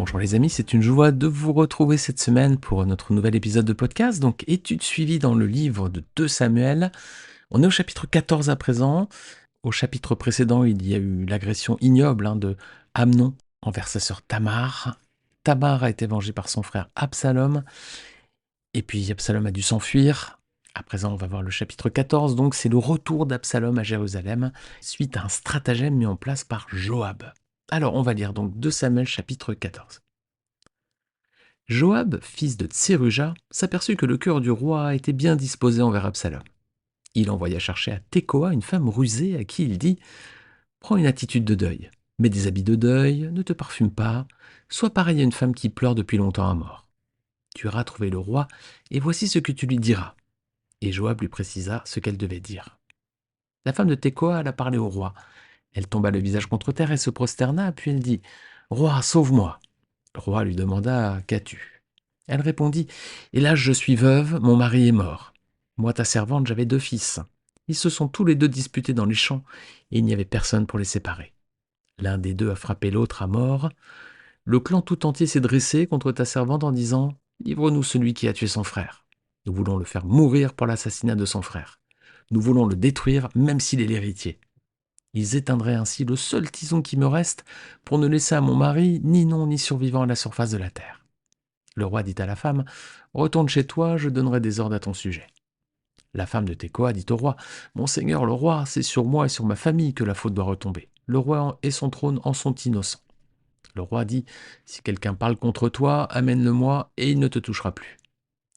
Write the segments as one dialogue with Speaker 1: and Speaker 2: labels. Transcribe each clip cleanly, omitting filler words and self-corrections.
Speaker 1: Bonjour les amis, c'est une joie de vous retrouver cette semaine pour notre nouvel épisode de podcast. Donc, étude suivie dans le livre de 2 Samuel. On est au chapitre 14 à présent. Au chapitre précédent, il y a eu l'agression ignoble de Amnon envers sa sœur Tamar. Tamar a été vengée par son frère Absalom. Et puis Absalom a dû s'enfuir. À présent, on va voir le chapitre 14. Donc, c'est le retour d'Absalom à Jérusalem suite à un stratagème mis en place par Joab. Alors, on va lire donc 2 Samuel chapitre 14. Joab, fils de Tseruja, s'aperçut que le cœur du roi était bien disposé envers Absalom. Il envoya chercher à Tekoa une femme rusée à qui il dit « Prends une attitude de deuil, mets des habits de deuil, ne te parfume pas, sois pareil à une femme qui pleure depuis longtemps à mort. Tu iras trouver le roi, et voici ce que tu lui diras. » Et Joab lui précisa ce qu'elle devait dire. La femme de Tekoa alla parler au roi. Elle tomba le visage contre terre et se prosterna, puis elle dit « Roi, sauve-moi !» Le roi lui demanda « Qu'as-tu » Elle répondit « Hélas, je suis veuve, mon mari est mort. Moi, ta servante, j'avais 2 fils. Ils se sont tous les 2 disputés dans les champs, et il n'y avait personne pour les séparer. L'un des 2 a frappé l'autre à mort. Le clan tout entier s'est dressé contre ta servante en disant « Livre-nous celui qui a tué son frère. Nous voulons le faire mourir pour l'assassinat de son frère. Nous voulons le détruire, même s'il est l'héritier. » Ils éteindraient ainsi le seul tison qui me reste pour ne laisser à mon mari ni nom ni survivant à la surface de la terre. Le roi dit à la femme « Retourne chez toi, je donnerai des ordres à ton sujet. » La femme de Tekoa dit au roi « Mon seigneur le roi, c'est sur moi et sur ma famille que la faute doit retomber. Le roi et son trône en sont innocents. » Le roi dit « Si quelqu'un parle contre toi, amène-le-moi et il ne te touchera plus. »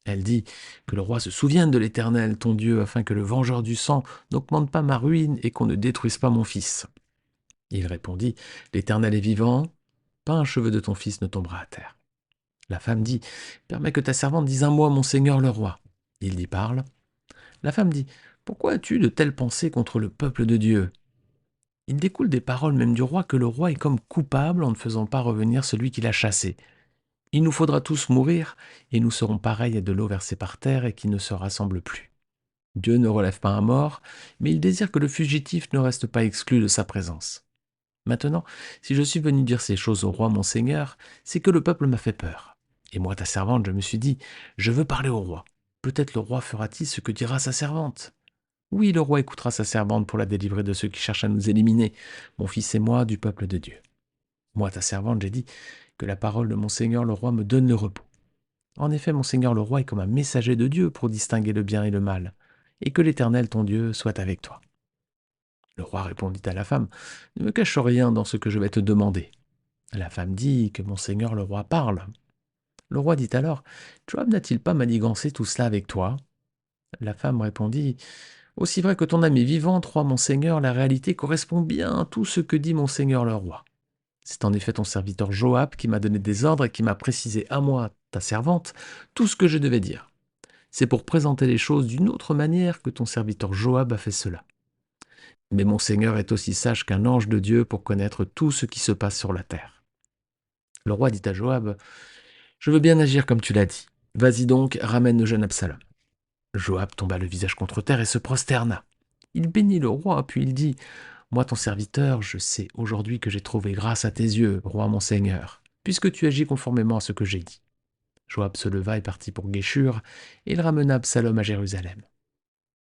Speaker 1: Elle dit « Que le roi se souvienne de l'Éternel, ton Dieu, afin que le vengeur du sang n'augmente pas ma ruine et qu'on ne détruise pas mon fils. » Il répondit « L'Éternel est vivant, pas un cheveu de ton fils ne tombera à terre. » La femme dit « Permets que ta servante dise un mot à mon seigneur le roi. » Il y parle. La femme dit « Pourquoi as-tu de telles pensées contre le peuple de Dieu ?» Il découle des paroles même du roi que le roi est comme coupable en ne faisant pas revenir celui qui l'a chassé. Il nous faudra tous mourir, et nous serons pareils à de l'eau versée par terre et qui ne se rassemble plus. Dieu ne relève pas un mort, mais il désire que le fugitif ne reste pas exclu de sa présence. Maintenant, si je suis venu dire ces choses au roi mon seigneur, c'est que le peuple m'a fait peur. Et moi, ta servante, je me suis dit, je veux parler au roi. Peut-être le roi fera-t-il ce que dira sa servante. Oui, le roi écoutera sa servante pour la délivrer de ceux qui cherchent à nous éliminer, mon fils et moi, du peuple de Dieu. Moi, ta servante, j'ai dit que la parole de mon seigneur le roi me donne le repos. En effet, mon seigneur le roi est comme un messager de Dieu pour distinguer le bien et le mal, et que l'Éternel ton Dieu soit avec toi. Le roi répondit à la femme, « Ne me cache rien dans ce que je vais te demander. » La femme dit que mon seigneur le roi parle. Le roi dit alors, « Joab n'a-t-il pas manigancé tout cela avec toi ?» La femme répondit, « Aussi vrai que ton âme est vivante, roi mon seigneur, la réalité correspond bien à tout ce que dit mon seigneur le roi. C'est en effet ton serviteur Joab qui m'a donné des ordres et qui m'a précisé à moi, ta servante, tout ce que je devais dire. C'est pour présenter les choses d'une autre manière que ton serviteur Joab a fait cela. Mais mon Seigneur est aussi sage qu'un ange de Dieu pour connaître tout ce qui se passe sur la terre. » Le roi dit à Joab, « Je veux bien agir comme tu l'as dit. Vas-y donc, ramène le jeune Absalom. » Joab tomba le visage contre terre et se prosterna. Il bénit le roi, puis il dit, « Moi, ton serviteur, je sais aujourd'hui que j'ai trouvé grâce à tes yeux, roi mon Seigneur, puisque tu agis conformément à ce que j'ai dit. » Joab se leva et partit pour Guéshur, et il ramena Absalom à Jérusalem.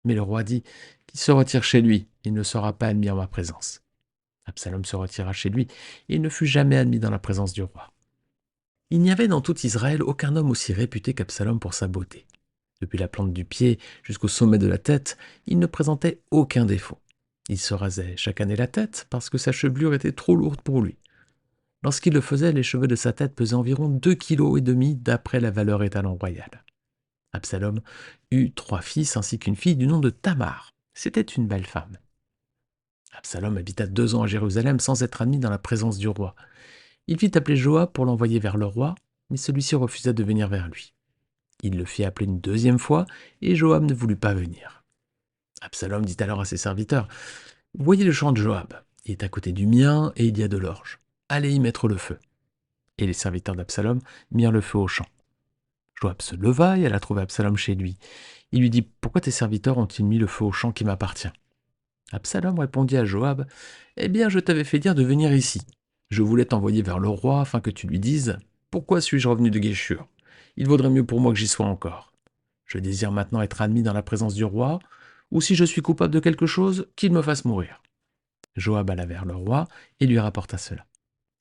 Speaker 1: Mais le roi dit qu'il se retire chez lui, il ne sera pas admis en ma présence. Absalom se retira chez lui, et il ne fut jamais admis dans la présence du roi. Il n'y avait dans tout Israël aucun homme aussi réputé qu'Absalom pour sa beauté. Depuis la plante du pied jusqu'au sommet de la tête, il ne présentait aucun défaut. Il se rasait chaque année la tête parce que sa chevelure était trop lourde pour lui. Lorsqu'il le faisait, les cheveux de sa tête pesaient environ 2,5 kg d'après la valeur étalon royale. Absalom eut 3 fils ainsi qu'une fille du nom de Tamar. C'était une belle femme. Absalom habita 2 ans à Jérusalem sans être admis dans la présence du roi. Il fit appeler Joab pour l'envoyer vers le roi, mais celui-ci refusa de venir vers lui. Il le fit appeler une 2e fois, et Joab ne voulut pas venir. Absalom dit alors à ses serviteurs, « Voyez le champ de Joab, il est à côté du mien, et il y a de l'orge. Allez y mettre le feu. » Et les serviteurs d'Absalom mirent le feu au champ. Joab se leva et alla trouver Absalom chez lui. Il lui dit, « Pourquoi tes serviteurs ont-ils mis le feu au champ qui m'appartient ?» Absalom répondit à Joab, « Eh bien, je t'avais fait dire de venir ici. Je voulais t'envoyer vers le roi afin que tu lui dises, Pourquoi suis-je revenu de Guéshur? Il vaudrait mieux pour moi que j'y sois encore. Je désire maintenant être admis dans la présence du roi, ou si je suis coupable de quelque chose, qu'il me fasse mourir. » Joab alla vers le roi et lui rapporta cela.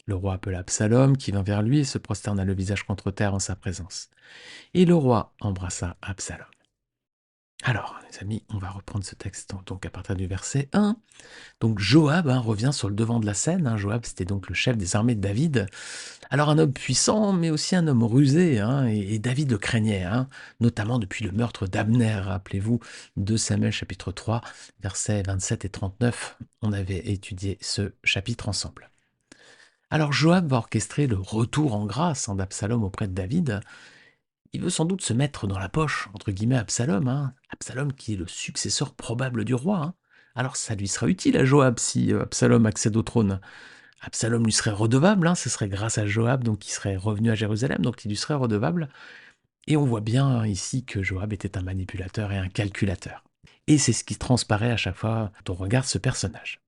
Speaker 1: Le roi appela Absalom, qui vint vers lui et se prosterna le visage contre terre en sa présence. Et le roi embrassa Absalom. Alors, les amis, on va reprendre ce texte donc à partir du verset 1. Donc Joab revient sur le devant de la scène. Joab, c'était donc le chef des armées de David. Alors un homme puissant, mais aussi un homme rusé, et David le craignait, notamment depuis le meurtre d'Abner. Rappelez-vous, 2 Samuel chapitre 3, versets 27 et 39. On avait étudié ce chapitre ensemble. Alors Joab va orchestrer le retour en grâce d'Absalom auprès de David. Il veut sans doute se mettre dans la poche, entre guillemets, Absalom. Absalom qui est le successeur probable du roi. Alors ça lui sera utile à Joab si Absalom accède au trône. Absalom lui serait redevable, ce serait grâce à Joab donc il serait revenu à Jérusalem, donc il lui serait redevable. Et on voit bien ici que Joab était un manipulateur et un calculateur. Et c'est ce qui transparaît à chaque fois quand on regarde ce personnage.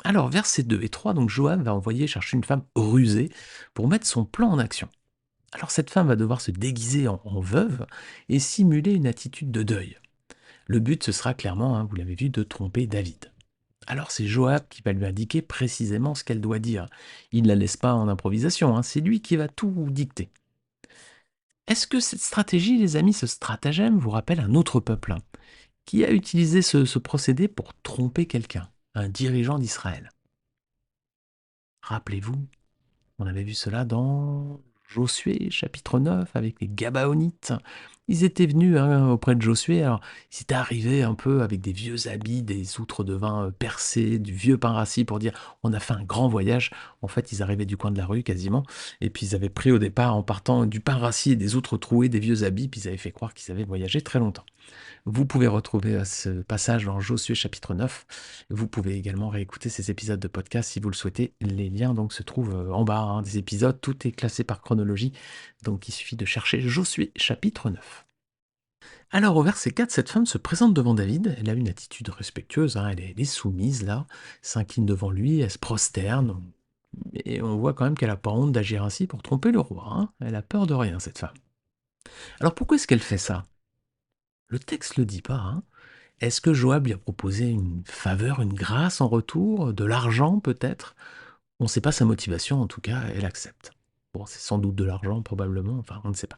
Speaker 1: Alors, versets 2 et 3, donc Joab va envoyer chercher une femme rusée pour mettre son plan en action. Alors cette femme va devoir se déguiser en veuve et simuler une attitude de deuil. Le but, ce sera clairement, vous l'avez vu, de tromper David. Alors c'est Joab qui va lui indiquer précisément ce qu'elle doit dire. Il ne la laisse pas en improvisation, c'est lui qui va tout dicter. Est-ce que cette stratégie, les amis, ce stratagème vous rappelle un autre peuple qui a utilisé ce procédé pour tromper quelqu'un, un dirigeant d'Israël? Rappelez-vous, on avait vu cela dans Josué, chapitre 9, avec les Gabaonites. Ils étaient venus auprès de Josué, alors ils étaient arrivés un peu avec des vieux habits, des outres de vin percées, du vieux pain rassis pour dire on a fait un grand voyage. En fait, ils arrivaient du coin de la rue quasiment, et puis ils avaient pris au départ en partant du pain rassis et des outres trouées, des vieux habits, puis ils avaient fait croire qu'ils avaient voyagé très longtemps. Vous pouvez retrouver ce passage dans Josué chapitre 9. Vous pouvez également réécouter ces épisodes de podcast si vous le souhaitez. Les liens donc se trouvent en bas des épisodes. Tout est classé par chronologie. Donc il suffit de chercher Josué chapitre 9. Alors au verset 4, cette femme se présente devant David. Elle a une attitude respectueuse. Elle est soumise là, s'incline devant lui, elle se prosterne. Mais on voit quand même qu'elle n'a pas honte d'agir ainsi pour tromper le roi. Elle a peur de rien, cette femme. Alors pourquoi est-ce qu'elle fait ça? Le texte ne le dit pas. Est-ce que Joab lui a proposé une faveur, une grâce en retour, de l'argent peut-être? On ne sait pas sa motivation, en tout cas, elle accepte. Bon, c'est sans doute de l'argent, probablement, enfin, on ne sait pas.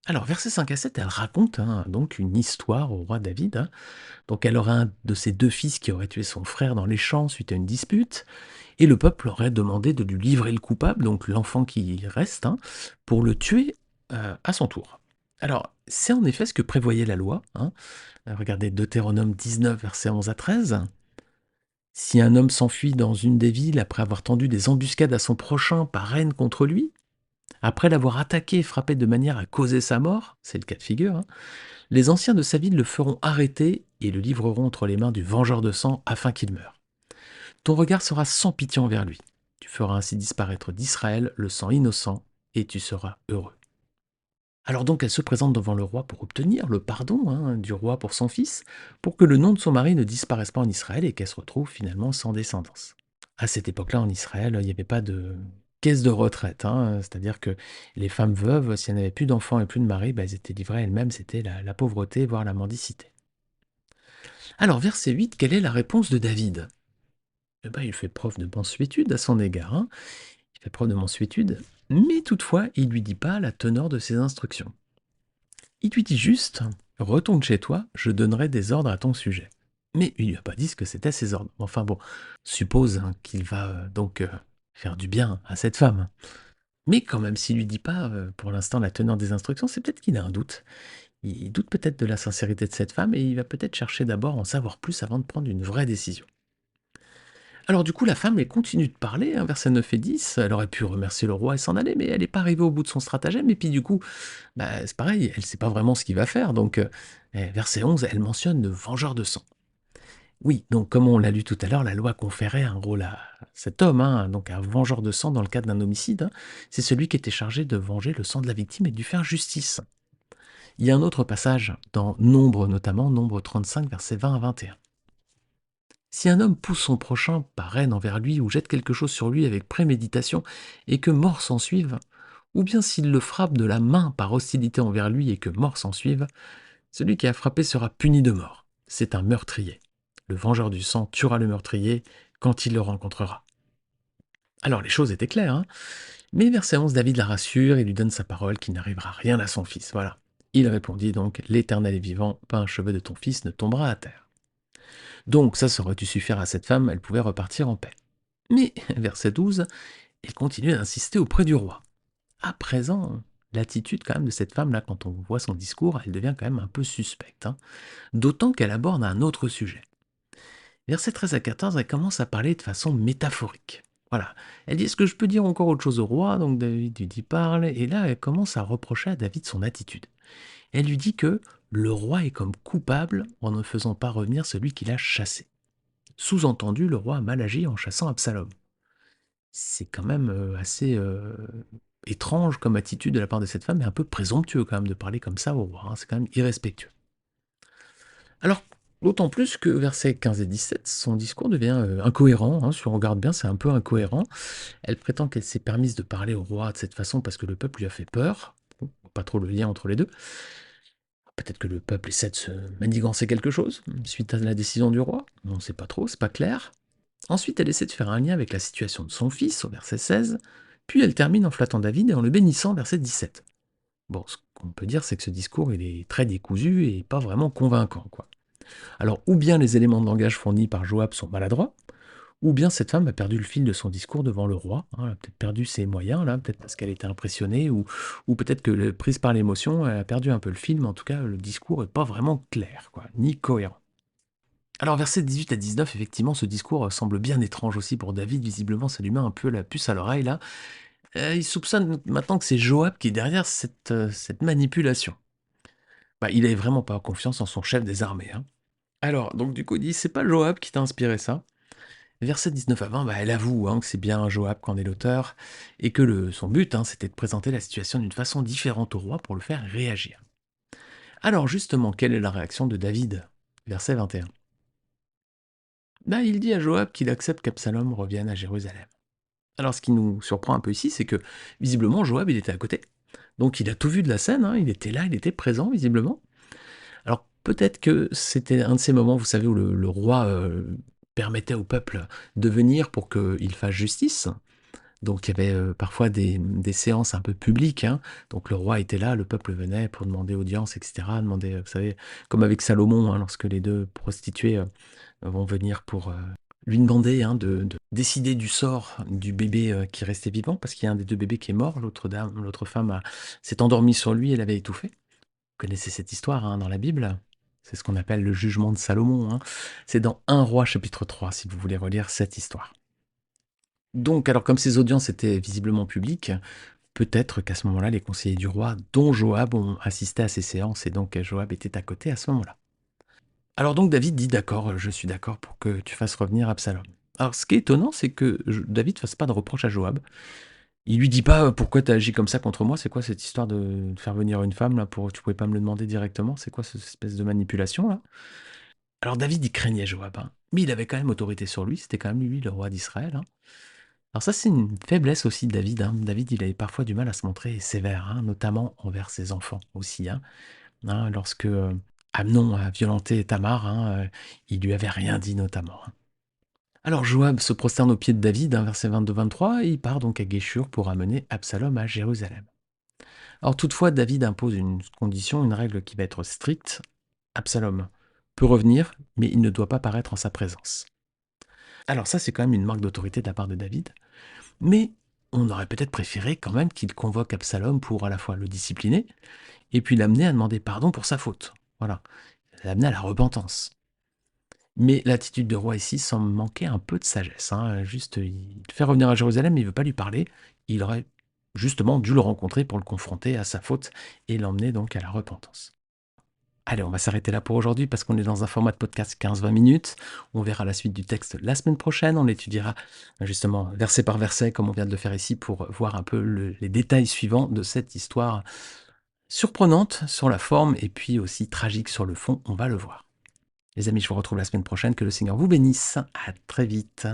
Speaker 1: Alors, versets 5 à 7, elle raconte donc une histoire au roi David. Donc, elle aurait un de ses 2 fils qui aurait tué son frère dans les champs suite à une dispute, et le peuple aurait demandé de lui livrer le coupable, donc l'enfant qui reste, pour le tuer à son tour. Alors, c'est en effet ce que prévoyait la loi. Regardez Deutéronome 19, versets 11 à 13. Si un homme s'enfuit dans une des villes après avoir tendu des embuscades à son prochain par haine contre lui, après l'avoir attaqué et frappé de manière à causer sa mort, c'est le cas de figure, les anciens de sa ville le feront arrêter et le livreront entre les mains du vengeur de sang afin qu'il meure. Ton regard sera sans pitié envers lui. Tu feras ainsi disparaître d'Israël le sang innocent et tu seras heureux. Alors donc elle se présente devant le roi pour obtenir le pardon du roi pour son fils, pour que le nom de son mari ne disparaisse pas en Israël et qu'elle se retrouve finalement sans descendance. À cette époque-là, en Israël, il n'y avait pas de caisse de retraite, c'est-à-dire que les femmes veuves, si elles n'avaient plus d'enfants et plus de mari, elles étaient livrées elles-mêmes, c'était la pauvreté, voire la mendicité. Alors, verset 8, quelle est la réponse de David? Il fait preuve de mansuétude à son égard, il fait preuve de mansuétude, mais toutefois, il ne lui dit pas la teneur de ses instructions. Il lui dit juste « Retourne chez toi, je donnerai des ordres à ton sujet ». Mais il lui a pas dit ce que c'était ces ordres. Enfin bon, suppose qu'il va donc faire du bien à cette femme. Mais quand même, s'il lui dit pas pour l'instant la teneur des instructions, c'est peut-être qu'il a un doute. Il doute peut-être de la sincérité de cette femme et il va peut-être chercher d'abord à en savoir plus avant de prendre une vraie décision. Alors du coup, la femme, elle continue de parler, versets 9 et 10. Elle aurait pu remercier le roi et s'en aller, mais elle n'est pas arrivée au bout de son stratagème. Et puis du coup, c'est pareil, elle ne sait pas vraiment ce qu'il va faire. Donc, verset 11, elle mentionne le vengeur de sang. Oui, donc comme on l'a lu tout à l'heure, la loi conférait un rôle à cet homme, donc un vengeur de sang dans le cadre d'un homicide. C'est celui qui était chargé de venger le sang de la victime et de lui faire justice. Il y a un autre passage dans Nombre notamment, Nombre 35, versets 20 à 21. Si un homme pousse son prochain par haine envers lui ou jette quelque chose sur lui avec préméditation et que mort s'en suive, ou bien s'il le frappe de la main par hostilité envers lui et que mort s'en suive, celui qui a frappé sera puni de mort. C'est un meurtrier. Le vengeur du sang tuera le meurtrier quand il le rencontrera. Alors les choses étaient claires, hein, mais verset 11, David la rassure et lui donne sa parole qu'il n'arrivera rien à son fils. Voilà. Il répondit donc, l'Éternel est vivant, pas un cheveu de ton fils ne tombera à terre. Donc ça aurait dû suffire à cette femme, elle pouvait repartir en paix. Mais, verset 12, il continue d'insister auprès du roi. À présent, l'attitude quand même de cette femme-là, quand on voit son discours, elle devient quand même un peu suspecte, hein. D'autant qu'elle aborde un autre sujet. Versets 13 à 14, elle commence à parler de façon métaphorique. Voilà. Elle dit, est-ce que je peux dire encore autre chose au roi? Donc David lui dit, parle. Et là, elle commence à reprocher à David son attitude. Elle lui dit que le roi est comme coupable en ne faisant pas revenir celui qu'il a chassé. Sous-entendu, le roi a mal agi en chassant Absalom. C'est quand même assez étrange comme attitude de la part de cette femme, et un peu présomptueux quand même de parler comme ça au roi, hein. C'est quand même irrespectueux. Alors, d'autant plus que versets 15 et 17, son discours devient incohérent, hein. Si on regarde bien, c'est un peu incohérent. Elle prétend qu'elle s'est permise de parler au roi de cette façon parce que le peuple lui a fait peur. Bon, pas trop le lien entre les deux. Peut-être que le peuple essaie de se manigancer quelque chose suite à la décision du roi. On ne sait pas trop, c'est pas clair. Ensuite, elle essaie de faire un lien avec la situation de son fils, au verset 16, puis elle termine en flattant David et en le bénissant, verset 17. Bon, ce qu'on peut dire, c'est que ce discours, il est très décousu et pas vraiment convaincant, quoi. Alors, ou bien les éléments de langage fournis par Joab sont maladroits, ou bien cette femme a perdu le fil de son discours devant le roi, hein, elle a peut-être perdu ses moyens, là, peut-être parce qu'elle était impressionnée, ou peut-être que prise par l'émotion, elle a perdu un peu le fil, mais en tout cas, le discours n'est pas vraiment clair, quoi, ni cohérent. Alors, versets 18 à 19, effectivement, ce discours semble bien étrange aussi pour David. Visiblement, ça lui met un peu la puce à l'oreille, là. Il soupçonne maintenant que c'est Joab qui est derrière cette manipulation. Bah, il n'avait vraiment pas confiance en son chef des armées, hein. Alors, donc du coup, il dit, c'est pas Joab qui t'a inspiré ça. Verset 19 à 20, bah, elle avoue, hein, que c'est bien Joab qu'en est l'auteur, et que son but, hein, c'était de présenter la situation d'une façon différente au roi pour le faire réagir. Alors justement, quelle est la réaction de David? Verset 21. Bah, il dit à Joab qu'il accepte qu'Absalom revienne à Jérusalem. Alors ce qui nous surprend un peu ici, c'est que visiblement Joab, il était à côté. Donc il a tout vu de la scène, hein, il était là, il était présent visiblement. Alors peut-être que c'était un de ces moments, vous savez, où le roi permettait au peuple de venir pour qu'il fasse justice. Donc il y avait parfois des séances un peu publiques, hein. Donc le roi était là, le peuple venait pour demander audience, etc. Demander, vous savez, comme avec Salomon, hein, lorsque les deux prostituées vont venir pour lui demander, hein, de décider du sort du bébé qui restait vivant, parce qu'il y a un des deux bébés qui est mort, l'autre femme s'est endormie sur lui, elle avait étouffé. Vous connaissez cette histoire, hein, dans la Bible? C'est ce qu'on appelle le jugement de Salomon, hein. C'est dans 1 Roi chapitre 3, si vous voulez relire cette histoire. Donc, alors comme ces audiences étaient visiblement publiques, peut-être qu'à ce moment-là, les conseillers du roi, dont Joab, ont assisté à ces séances, et donc Joab était à côté à ce moment-là. Alors donc David dit, d'accord, je suis d'accord pour que tu fasses revenir Absalom. Alors ce qui est étonnant, c'est que David ne fasse pas de reproche à Joab. Il lui dit pas, pourquoi tu as agi comme ça contre moi? C'est quoi cette histoire de faire venir une femme là, tu pouvais pas me le demander directement? C'est quoi cette espèce de manipulation là? Alors David, il craignait Joab, hein, mais il avait quand même autorité sur lui, c'était quand même lui le roi d'Israël, hein. Alors ça, c'est une faiblesse aussi de David, hein. David, il avait parfois du mal à se montrer sévère, hein, notamment envers ses enfants aussi, hein. Lorsque Amnon a violenté Tamar, hein, il lui avait rien dit notamment, hein. Alors Joab se prosterne aux pieds de David, hein, verset 22-23, et il part donc à Guéshur pour amener Absalom à Jérusalem. Alors toutefois, David impose une condition, une règle qui va être stricte. Absalom peut revenir, mais il ne doit pas paraître en sa présence. Alors ça, c'est quand même une marque d'autorité de la part de David. Mais on aurait peut-être préféré quand même qu'il convoque Absalom pour à la fois le discipliner et puis l'amener à demander pardon pour sa faute. Voilà, l'amener à la repentance. Mais l'attitude de roi ici semble manquer un peu de sagesse, hein. Juste, il le fait revenir à Jérusalem, mais il ne veut pas lui parler. Il aurait justement dû le rencontrer pour le confronter à sa faute et l'emmener donc à la repentance. Allez, on va s'arrêter là pour aujourd'hui parce qu'on est dans un format de podcast 15-20 minutes. On verra la suite du texte la semaine prochaine. On étudiera justement verset par verset comme on vient de le faire ici pour voir un peu les détails suivants de cette histoire surprenante sur la forme et puis aussi tragique sur le fond. On va le voir. Les amis, je vous retrouve la semaine prochaine. Que le Seigneur vous bénisse. À très vite.